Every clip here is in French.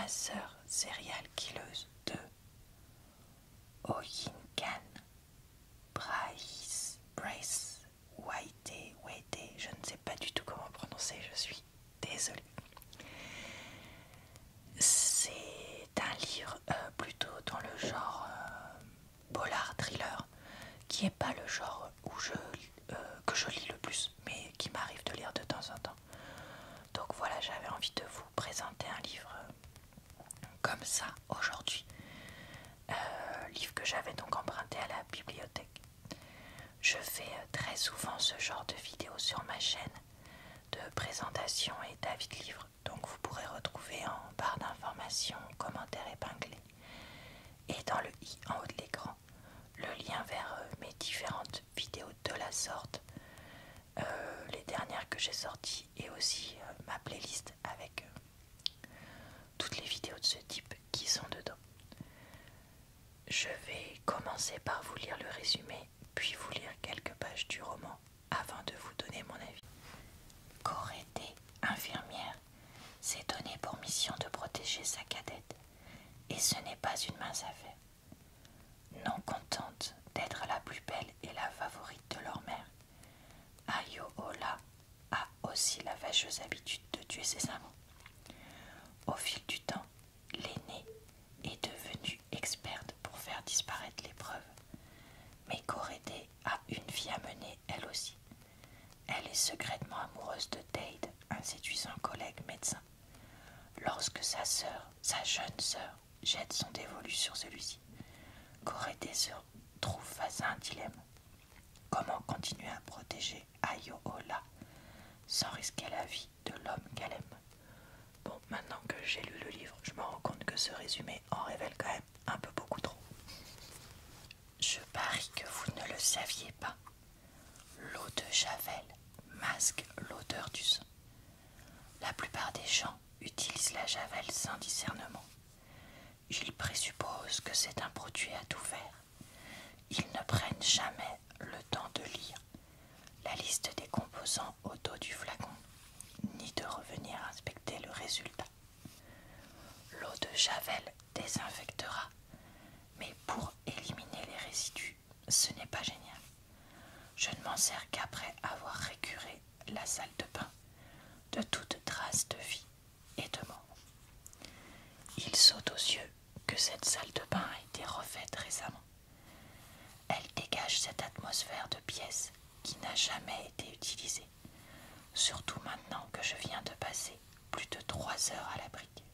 Ma sœur serial killeuse de Oyinkan Brace Waite, je ne sais pas du tout comment prononcer, je suis désolée. C'est un livre plutôt dans le genre polar thriller, qui n'est pas le genre que je lis le plus, mais qui m'arrive de lire de temps en temps. Donc voilà, j'avais envie de vous présenter un livre comme ça aujourd'hui. Livre que j'avais donc emprunté à la bibliothèque. Je fais très souvent ce genre de vidéos sur ma chaîne de présentation et d'avis de livres. Donc vous pourrez retrouver en barre d'informations, commentaires épinglés et dans le i en haut de l'écran le lien vers mes différentes vidéos de la sorte, les dernières que j'ai sorties et aussi ma playlist avec toutes les vidéos de ce type qui sont dedans. Je vais commencer par vous lire le résumé, puis vous lire quelques pages du roman avant de vous donner mon avis. Corété, infirmière, s'est donnée pour mission de protéger sa cadette, et ce n'est pas une mince affaire. Non contente d'être la plus belle et la favorite de leur mère, Ayoola a aussi la fâcheuse habitude de tuer ses amants. Au fil du temps, l'aînée est devenue experte pour faire disparaître les preuves, mais Corété a une vie à mener elle aussi. Elle est secrètement amoureuse de Dade, un séduisant collègue médecin. Lorsque sa jeune sœur, jette son dévolu sur celui-ci, Corété se trouve face à un dilemme. Comment continuer à protéger Ayoola sans risquer la vie de l'homme qu'elle aime? Bon, maintenant que j'ai lu le livre, je me rends compte que ce résumé en révèle quand même un peu beaucoup trop. Je parie que vous ne le saviez pas. L'eau de Javel masque l'odeur du sang. La plupart des gens utilisent la Javel sans discernement. Ils présupposent que c'est un produit à tout faire. Ils ne prennent jamais le temps de lire la liste des composants au dos du flacon, ni de revenir inspecter le résultat. L'eau de Javel désinfectera, mais pour éliminer les résidus, ce n'est pas génial. Je ne m'en sers qu'après avoir récuré la salle de bain de toute trace de vie et de mort. Il saute aux yeux que cette salle de bain a été refaite récemment. Elle dégage cette atmosphère de pièce qui n'a jamais été utilisée, surtout maintenant que je viens de passer plus de 3 heures à la brique.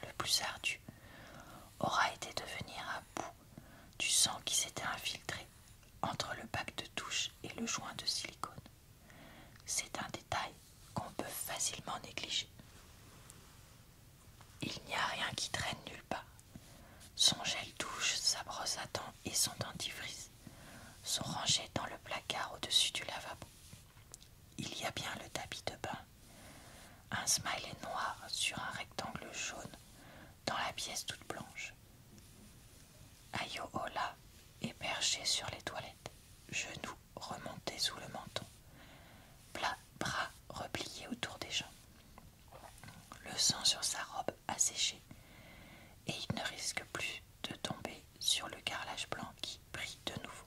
Le plus ardu aura été de venir à bout du sang qui s'était infiltré entre le bac de douche et le joint de silicone. C'est un détail qu'on peut facilement négliger. Il n'y a rien qui traîne nulle part. Son gel douche, sa brosse à dents et son dentifrice sont rangés dans le placard au-dessus du lavabo. Il y a bien le tapis de bain, un smiley noir sur un rectangle jaune dans la pièce toute blanche. Ayoola est perchée sur les toilettes, genoux remontés sous le menton, bras repliés autour des jambes. Le sang sur sa robe a séché et il ne risque plus de tomber sur le carrelage blanc qui brille de nouveau.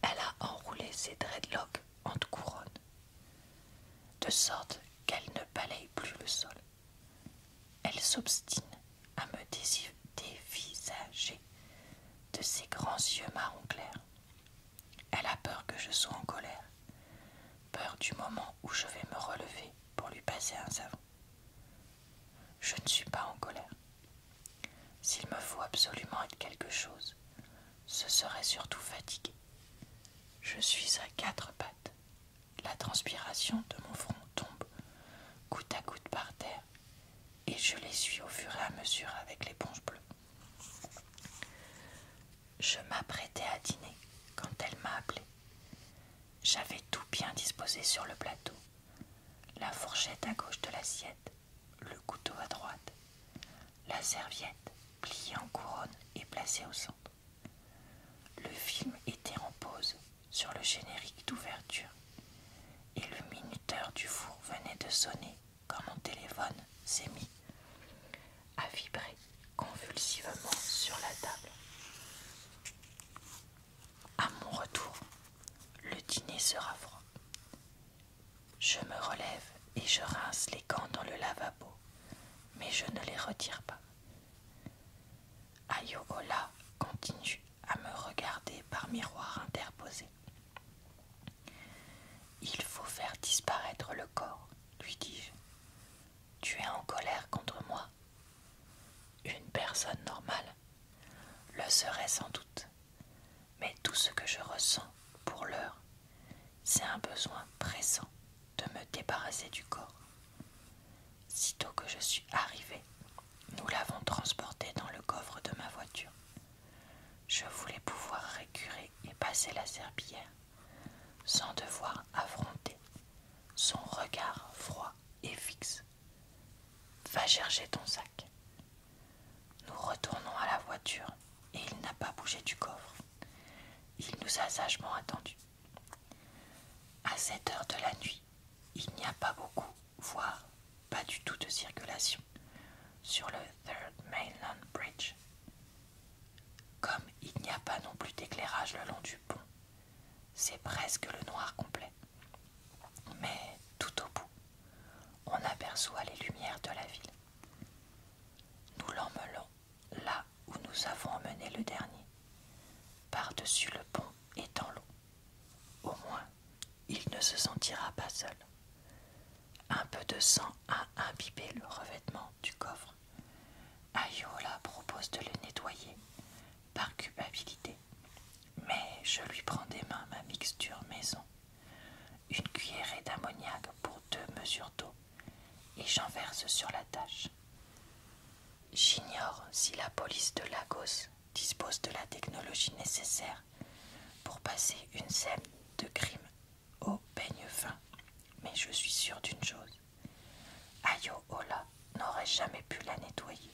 Elle a enroulé ses dreadlocks en couronne, de sorte qu'elle ne balaye plus le sol. Elle s'obstine à me dévisager de ses grands yeux marron clair. Elle a peur que je sois en colère, peur du moment où je vais me relever pour lui passer un savon. Je ne suis pas en colère. S'il me faut absolument être quelque chose, ce serait surtout fatigué. Je suis à 4 pattes. La transpiration de mon front tombe goutte à goutte par terre et je l'essuie au fur et à mesure avec l'éponge bleue. Je m'apprêtais à dîner quand elle m'a appelé. J'avais tout bien disposé sur le plateau. La fourchette à gauche de l'assiette, le couteau à droite, la serviette pliée en couronne et placée au centre. Le film était en pause sur le générique d'ouverture et le minuteur du four venait de sonner quand mon téléphone s'est mis Je me relève et je rince les gants dans le lavabo, mais je ne les retire pas. Ayo-Ola continue à me regarder par miroir interposé. Il faut faire disparaître le corps, lui dis-je. Tu es en colère contre moi? Une personne normale le serait sans doute, mais tout ce que je ressens pour l'heure, c'est un besoin pressant de me débarrasser du corps. Sitôt que je suis arrivé, nous l'avons transporté dans le coffre de ma voiture. Je voulais pouvoir récurer et passer la serpillière sans devoir affronter son regard froid et fixe. Va chercher ton sac. Nous retournons à la voiture et il n'a pas bougé du coffre. Il nous a sagement attendus. À cette heure de la nuit, il n'y a pas beaucoup, voire pas du tout de circulation sur le Third Mainland Bridge. Comme il n'y a pas non plus d'éclairage le long du pont, c'est presque le noir complet. Mais tout au bout, on aperçoit les lumières de la ville. Nous l'emmenons là où nous avons emmené le dernier, par-dessus le pont et dans l'eau. Au moins, il ne se sentira pas seul. Un peu de sang a imbibé le revêtement du coffre. Ayo-Ola propose de le nettoyer par culpabilité, mais je lui prends des mains ma mixture maison, une cuillerée d'ammoniac pour 2 mesures d'eau, et j'en verse sur la tâche. J'ignore si la police de Lagos dispose de la technologie nécessaire pour passer une scène de crime au peigne fin, mais je suis sûre d'une chose. Ayo-Ola n'aurait jamais pu la nettoyer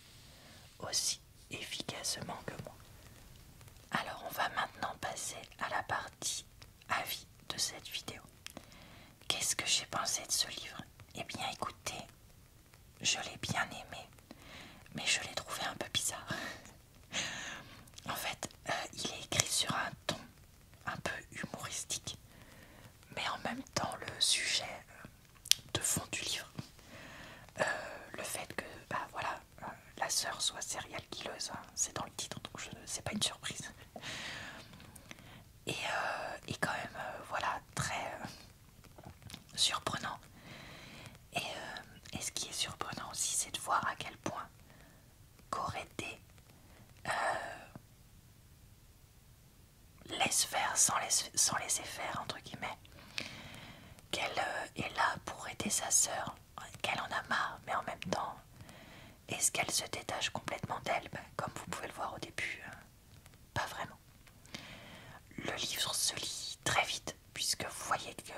aussi efficacement que moi. Alors on va maintenant passer à la partie avis de cette vidéo. Qu'est-ce que j'ai pensé de ce livre? Eh bien écoutez, je l'ai bien aimé, mais je l'ai trouvé un peu bizarre. En fait, il est écrit sur un ton un peu humoristique, mais en même temps le sujet de fond du livre, le fait que la sœur soit serial killeuse, hein, c'est dans le titre, donc c'est pas une surprise. Et quand même, très surprenant. Et ce qui est surprenant aussi, c'est de voir à quel point Corrété laisse faire sans laisser faire, entre guillemets, qu'elle est là pour aider sa sœur, qu'elle en a marre, mais en même temps, est-ce qu'elle se détache complètement d'elle? Comme vous pouvez le voir au début, pas vraiment. Le livre se lit très vite, puisque vous voyez que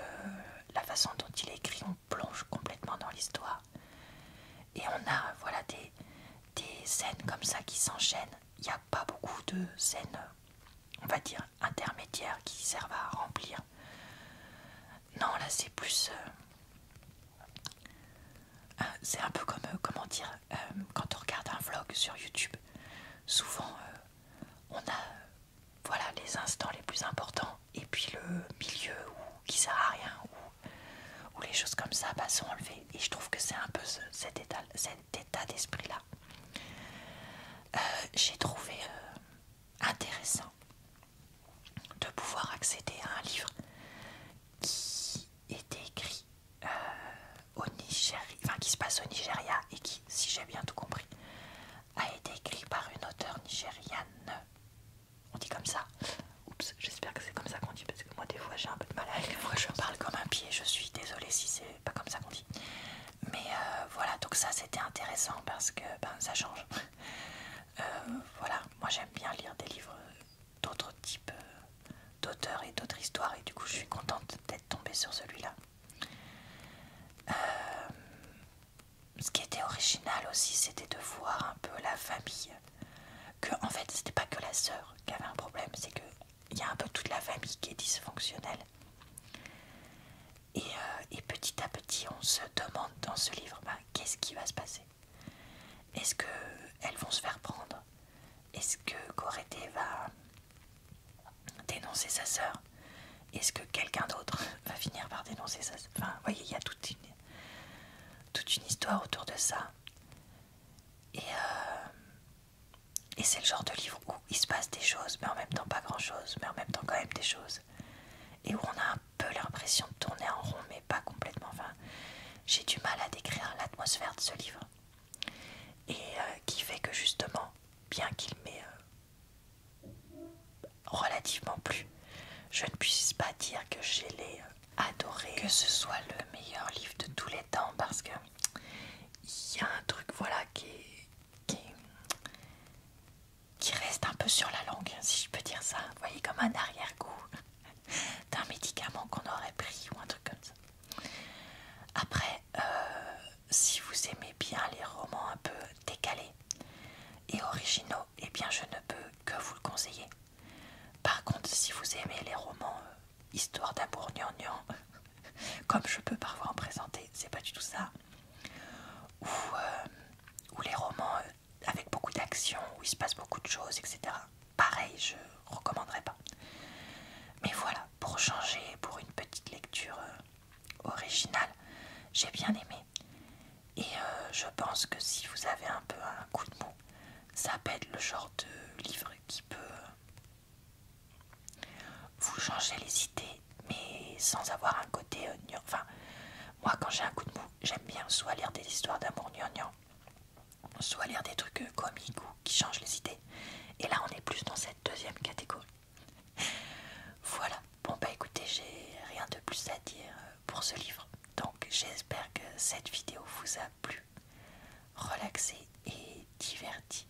la façon dont il est écrit, on plonge complètement dans l'histoire. Et on a des scènes comme ça qui s'enchaînent. Il n'y a pas beaucoup de scènes, on va dire, intermédiaires qui servent à remplir. Non, là c'est plus... c'est un peu comme, quand on regarde un vlog sur YouTube, souvent on a les instants les plus importants et puis le milieu qui sert à rien ou les choses comme ça sont enlevées, et je trouve que c'est un peu cet état d'esprit là. J'ai trouvé intéressant de pouvoir accéder à un livre qui était écrit au Nigeria, qui se passe au Nigeria et qui, si j'ai bien tout compris, a été écrit par une auteure nigériane. On dit comme ça. Oups, j'espère que c'est comme ça qu'on dit, parce que moi des fois j'ai un peu de mal avec les voix, je parle comme un pied, je suis désolée si c'est pas comme ça qu'on dit. Mais donc ça c'était intéressant parce que ça change. Moi j'aime bien lire des livres d'autres types d'auteurs et d'autres histoires, et du coup je suis contente d'être tombée sur celui-là. Ce qui était original aussi, c'était de voir un peu la famille. Que en fait c'était pas que la sœur qui avait un problème, c'est que il y a un peu toute la famille qui est dysfonctionnelle. Et petit à petit on se demande dans ce livre, qu'est-ce qui va se passer? Est-ce qu'elles vont se faire prendre? Est-ce que Corrété va dénoncer sa sœur? est-ce que quelqu'un d'autre va finir par dénoncer ça? Enfin, vous voyez, il y a toute une histoire autour de ça. Et c'est le genre de livre où il se passe des choses, mais en même temps pas grand-chose, mais en même temps quand même des choses. Et où on a un peu l'impression de tourner en rond, mais pas complètement. Enfin, j'ai du mal à décrire l'atmosphère de ce livre. Et qui fait que justement, bien qu'il m'ait relativement plu, je ne puisse pas dire que je l'ai adoré, que ce soit le meilleur livre de tous les temps, parce que il y a un truc, voilà, qui reste un peu sur la langue, si je peux dire ça. Vous voyez, comme un arrière-goût d'un médicament qu'on aurait pris ou un truc comme ça. Après, si vous aimez bien les romans un peu décalés et originaux, eh bien je ne peux que vous le conseiller. Par contre, si vous aimez les romans histoire d'amour gnangnan, comme je peux parfois en présenter, c'est pas du tout ça, ou les romans avec beaucoup d'action, où il se passe beaucoup de choses, etc. Pareil, je recommanderais pas. Mais voilà, pour changer, pour une petite lecture originale, j'ai bien aimé. Et je pense que si vous avez un peu un coup de mou, ça peut être le genre de livre qui peut vous changer les idées, mais sans avoir un côté enfin, moi quand j'ai un coup de mou, j'aime bien soit lire des histoires d'amour gnangnan, soit lire des trucs comiques ou qui changent les idées. Et là on est plus dans cette deuxième catégorie. Voilà, bon bah écoutez, j'ai rien de plus à dire pour ce livre. Donc j'espère que cette vidéo vous a plu, relaxé et diverti.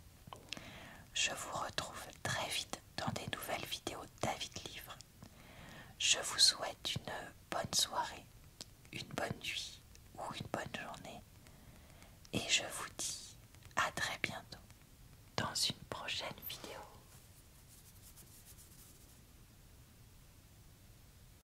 Je vous retrouve très vite dans des nouvelles vidéos David Livre. Je vous souhaite une bonne soirée, une bonne nuit ou une bonne journée. Et je vous dis